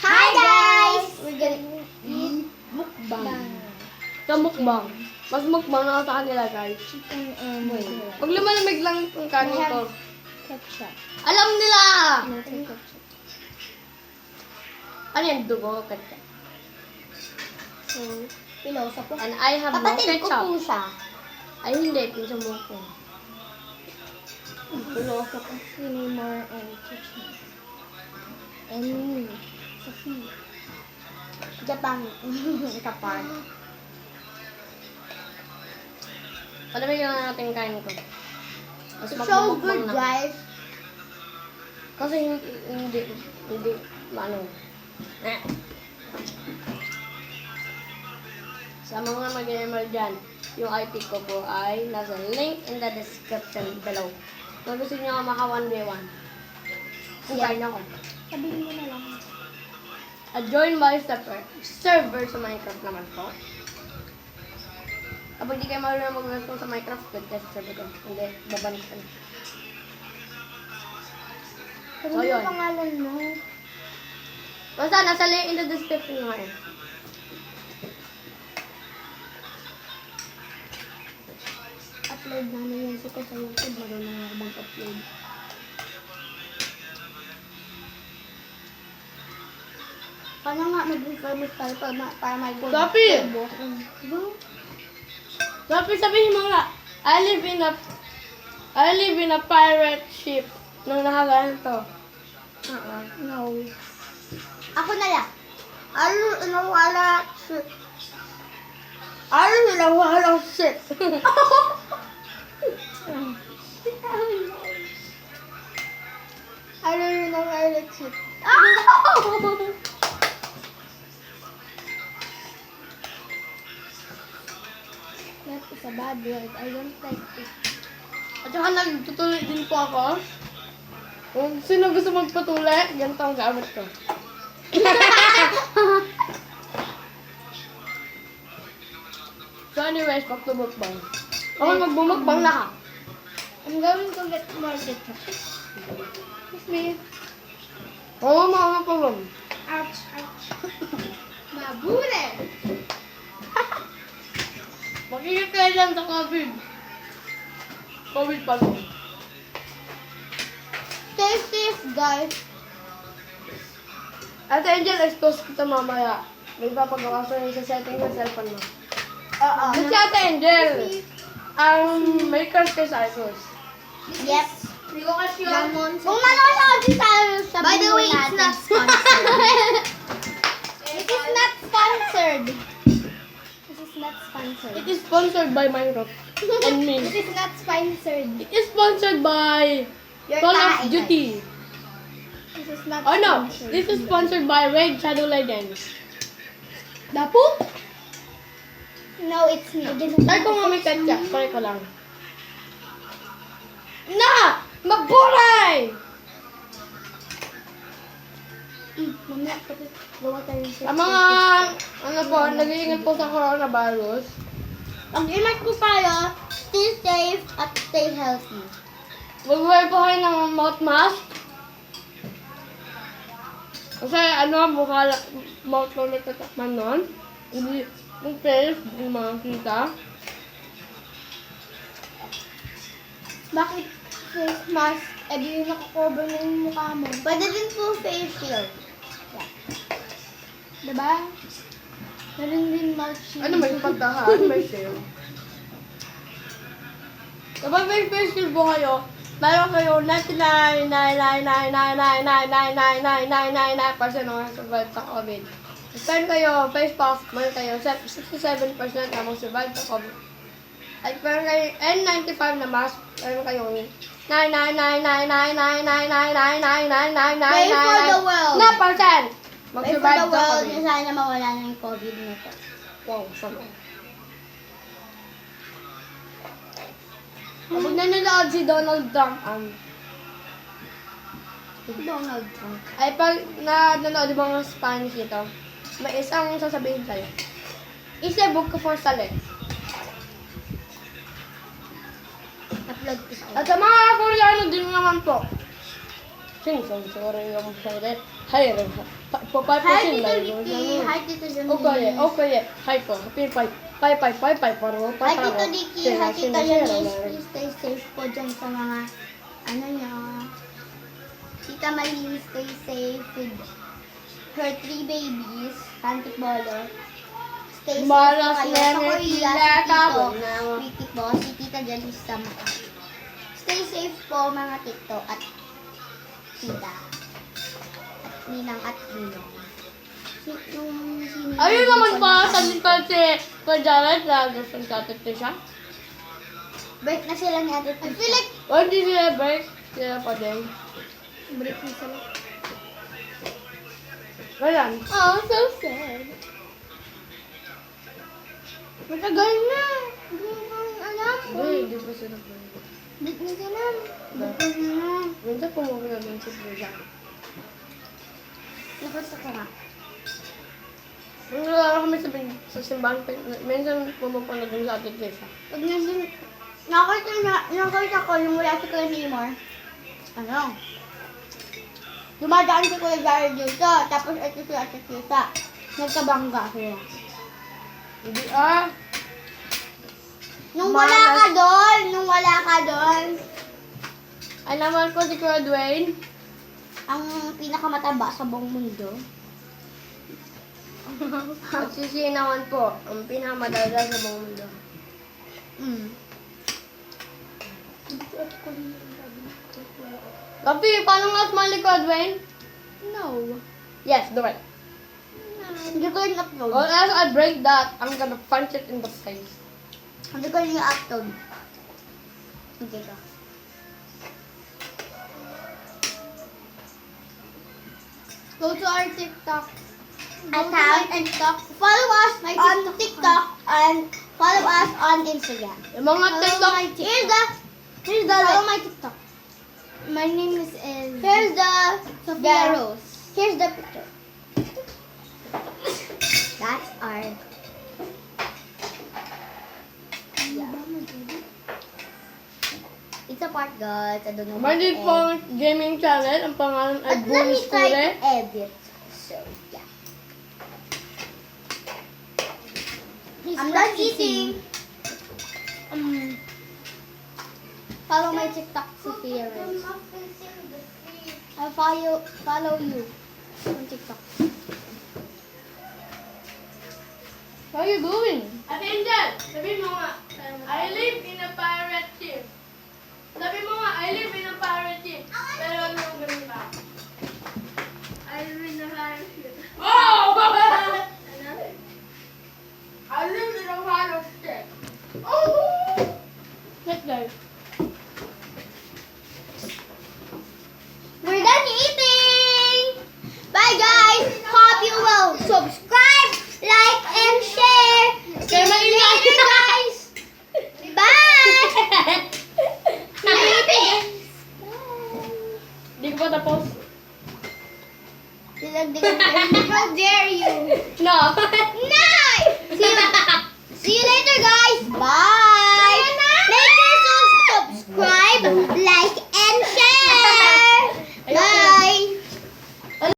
Hi guys! We're gonna eat mukbang. Mukbang. Mas mukbang na ako sa kanila, guys. Chicken and Pag lumalamig lang yung kanin ko. ketchup. Alam nila! No ketchup. Ano yan? Dugo? Ketchup. So, pilosa po. And I have no Kapatid ko ketchup. po siya. Ay, hindi. Pinsa mo ko. Pilosa po. Neymar and ketchup. And me. Sophie. Japan. Kapar. Palamig lang natin yung kanin ko. Mas So magmumukbang good, na. guys. Kasi hindi, ano. Sa mga mag-email dyan, yung IP ko po ay nasa link in the description below. Kung gusto nyo maka 1v1, kung ako. Sabihin mo na lang. Join my server sa Minecraft naman po. Kapag di kayo marunong mag-webcam sa Minecraft, good kasi server ko. Hindi, babanit ka na. Sabihin So, mo yun. pangalan mo. Basta, nasa link in the description nga eh. Upload namin yan sa YouTube. Marunong ako mag-upload. Paano nga mag-record tayo para may gold? Copy! Go. Sabihin mo nga, I live in a pirate ship. Nung nakagaan to. No. Ako na lang. Ano nawala si... Ano nila walang shit? Ano nawala si... That is a bad word. I don't like it. At saka nagtutuloy din po ako. Kung sino gusto magpatuloy, ganito ang gamit ko. So anyways, back to mukbang. Ako magbumukbang na ka. I'm going to get more ketchup. Excuse me. Oo, mga problem. Ouch, ouch. Mabure! Makikita kayo lang sa COVID. COVID pa rin. Stay safe, guys. Ate Angel, expose kita mamaya. May papagawa ko sa setting ng cellphone mo. Oo. Si Ate Angel, ang makers kay Cyrus. Yep. Hindi ko kasi Kung manonood si Cyrus, sabihin By the way, mo it's natin. not sponsored. It is not sponsored. This is not sponsored. It is sponsored by Minecraft and me. It is not sponsored. It is sponsored by Your Call of tae, Duty. This is not Oh no, sponsored. this is sponsored by Raid Shadow Legends. Dapo? No, it's not. Try ko nga may ketchup. Try ko lang. Na! Magburay! Mamaya, kapit. Gawa tayo ng Ang mga, ano po, nag-iingat po sa coronavirus. Ang ingat ko tayo, stay safe at stay healthy. Mag-wear po kayo ng mouth mask. Kasi ano, mukha, mouth lang nagtatakman nun. Hindi, yung face, yung mga kita. Bakit face mask? Eh di yung nakakover na yung mukha mo. Pwede din po face shield. Yeah. Diba? Meron din mouth shield. Ano, may pagdahan, may shield. Kapag may face shield po kayo, meron kayo 99.999999999% na survive sa COVID. Meron kayo face mask, meron kayo 67% na mag-survive sa COVID. At meron kayo N95 na mask, meron kayo 999999999999999999 Pray for the world. na percent Pray for mag-survive the sa world COVID. na sana mawala na yung COVID na to. Wow, sama. Kapag nanonood si Donald Trump, Donald Trump. ay pag nanonood yung mga Spanish nito, may isang sasabihin sa'yo. Isa book for sale. Upload ko sa At sa mga Koreano din naman po. Sing song, sorry yung sale. Hayır. 5% Hi, Tito live. Ricky. Hi, Tito Jamil. Okay. Hi po. Pi, paro. Hi, Tito Ricky. Hi, Tito Jamil. Please stay safe po dyan sa mga, ano nyo. Tita Maylene, stay safe with her 3 babies. Kantik Bolo. Stay safe po Malas kayo. Sa na Korea, may si kilaka Tito. po na. Ricky po, si Tita Janice sa mukha. Stay safe po mga tito at tita. At ninang at ninong. Ayun naman pa, sa likod si Jared na gusto sa atin siya. Break na sila ni Ate Tita. I feel like O hindi sila break, sila pa din. break na sila. Ayan. Oh, so sad. Matagal na. Anak ko. Hindi pa sila break. Break na sila. Break na. Minsan pumuwi na din si Brisa. Nakasta ko nga. Nung nalala kami sa simbahan, minsan pumupunta din sa atin siya. Pag nandun, nakita ko yung wala si Kuya Neymar. Ano? Dumadaan si Kuya Jared dito, tapos ito si Ate Tita. Nagkabangga sila. Hindi Nung wala ka doon, Ay naman ko si Kuya Dwayne. ang pinakamataba sa buong mundo. At si Sinawan po, ang pinakamadaldal sa buong mundo. Mm. Kapi, paano nga smile ni Kuya Dwayne? No. Yes, do it. Hindi ko yung upload. Or else I break that, I'm gonna punch it in the face. Hindi ko yung upload. Okay ka. Go to our TikTok. Account and TikTok. Follow us on TikTok and follow us on Instagram. Yung mga TikTok, Here's the follow my TikTok. My name is here's the Sophia Rose. Here's the picture. That's our It's a part, guys. I don't know how to mali edit. pong gaming channel, ang pangalan ay But let me Bonus try Kure. to edit. So, yeah. I'm done eating. Follow my TikTok, Sophia Rose. I'll follow you on TikTok. How are you doing? Ate Angel, sabi mo nga, I live in a pirate ship. Sabi mo nga, I live in a pirate ship. Pero ano ang ganun ba? I live in a pirate ship. Oh! I live in a pirate ship. Oh! Let's go. We're done eating! Bye, guys! Hope you will subscribe, like, and share. See you later, guys! Bye! See you later, guys! Di ko pa tapos. Bye! How dare you? No. No!